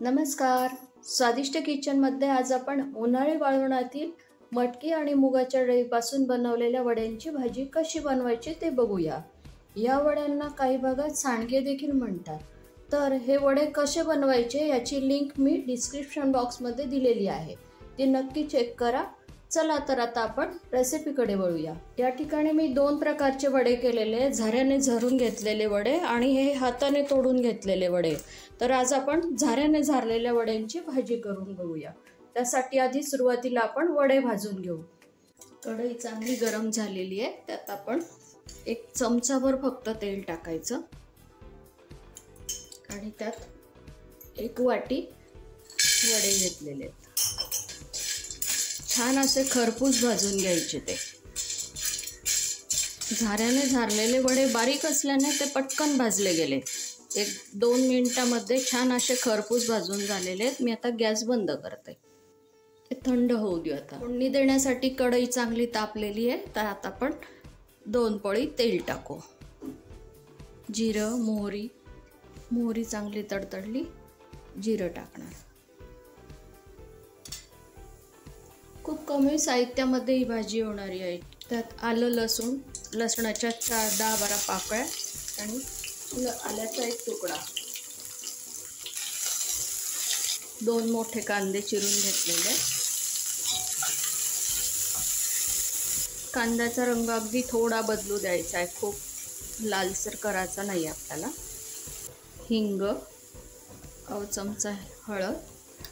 नमस्कार. स्वादिष्ट किचनमध्ये आज आपण उन्हाळी वाळवणातील मटकी आणि मुगाच्या डाळीपासून बनवलेल्या वड्यांची भाजी कशी बनवायची ते बघूया. या वड्यांना काही भागात सांडगे देखील म्हणतात. तर हे वडे कसे बनवायचे याची लिंक मी डिस्क्रिप्शन बॉक्समध्ये दिलेली आहे, ती नक्की चेक करा. चला तर आता आपण रेसिपीकडे वळूया. या ठिकाणी मी दोन प्रकारचे वडे केलेले, झाऱ्याने झरून घेतलेले वडे आणि हे हाताने तोडून घेतलेले वडे. तर आज आपण झाऱ्याने झारलेल्या वड्यांची भाजी करून बघूया. त्यासाठी आधी सुरुवातीला आपण वडे भाजून घेऊ. कढई चांगली गरम झालेली आहे, त्यात आपण एक चमचाभर फक्त तेल टाकायचं आणि त्यात एक वाटी वडे घेतलेले आहेत. छान असे खरपूस भाजून घ्यायचे. ते झाऱ्याने झारलेले वडे बारीक असल्याने ते पटकन भाजले गेले. 1-2 मिनिटांमध्ये छान असे खरपूस भाजून झालेले आहेत. मी आता गॅस बंद करते, ते थंड होऊ देऊ. आता फोडणी देण्यासाठी कढई चांगली तापलेली आहे, तर आता आपण 2 पळी तेल टाकू. जिरं, मोहरी चांगली तडतडली, जिरं टाकणार. खूप कमी साहित्यामध्ये ही भाजी होणारी आहे. त्यात आलं, लसणाच्या 10-12 पाकळ्या आणि आल्याचा एक तुकडा, 2 मोठे कांदे चिरून घेतलेले. कांद्याचा रंग अगदी थोडा बदलू द्यायचा आहे, खूप लालसर करायचा नाही आपल्याला. हिंग, चमचा हळद.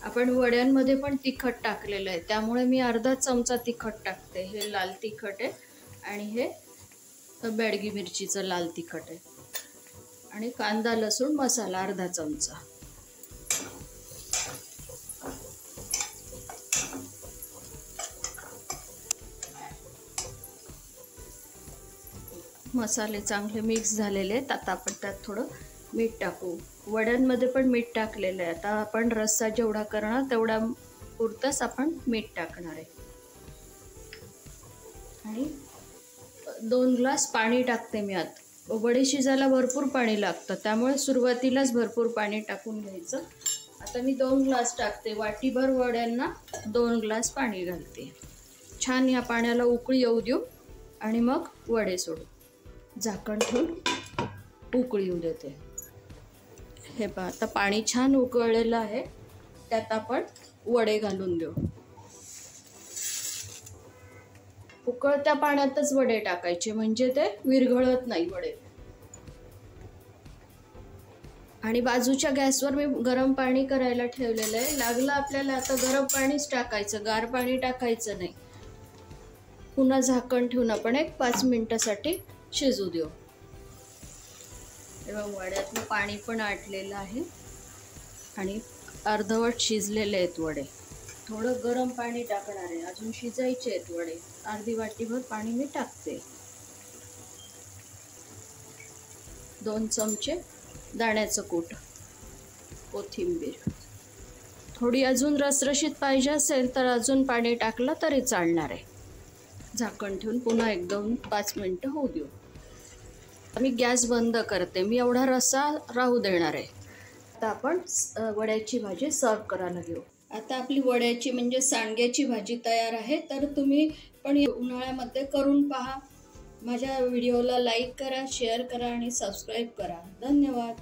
आपण वड्यांमध्ये पण तिखट टाकलेलं आहे, त्यामुळे मी अर्धा चमचा तिखट टाकते. हे लाल तिखट आहे आणि हे बेडगी मिरचीचं लाल तिखट आहे. आणि कांदा लसूण मसाला अर्धा चमचा. मसाले चांगले मिक्स झालेले आहेत. आता आपण त्यात थोडं मीठ टाकू. वड्यांमध्ये पण मीठ टाकलेलं आहे. आता आपण रस्सा जेवढा करणार तेवढा पुरतच आपण मीठ टाकणार आहे. आणि 2 ग्लास पाणी टाकते मी. आत वडे शिजायला भरपूर पाणी लागतं, त्यामुळे सुरुवातीलाच भरपूर पाणी टाकून घ्यायचं. आता मी 2 ग्लास टाकते. वाटीभर वड्यांना 2 ग्लास पाणी घालते. छान या पाण्याला उकळी येऊ देऊ आणि मग वडे सोडू. झाकण ठेवून उकळी येऊ देते. हे पहा, आता पाणी छान उकळलेलं आहे, त्यात आपण वडे घालून देऊ. उकळत्या पाण्यातच वडे टाकायचे, म्हणजे ते विरघळत नाही वडे. आणि बाजूच्या गॅसवर मी गरम पाणी करायला ठेवलेलं आहे. लागलं आपल्याला आता गरम पाणीच टाकायचं, गार पाणी टाकायचं नाही. पुन्हा झाकण ठेवून आपण एक 5 मिनिटासाठी शिजू देऊ. तेव्हा वड्यातलं पाणी पण आटलेलं आहे आणि अर्धवट शिजलेले आहेत वडे. थोडं गरम पाणी टाकणार आहे, अजून शिजायचे आहेत वडे. अर्धी वाटीभर पाणी मी टाकते. 2 चमचे दाण्याचं कूट, कोथिंबीर. थोडी अजून रसरशीत पाहिजे असेल तर अजून पाणी टाकलं तरी चालणार आहे. झाकण ठेवून पुन्हा 1-2-5 मिनिटं होऊ देऊ. मी गॅस बंद करते. मी एवढा रस्सा राहू देणार आहे. आता आपण वड्याची भाजी सर्व करायला घेऊ. आता आपली वड्याची म्हणजे सांडग्याची भाजी तयार आहे. तर तुम्ही पण उन्हाळ्यामध्ये करून पहा. माझ्या व्हिडिओला लाईक करा, शेअर करा आणि सबस्क्राईब करा. धन्यवाद.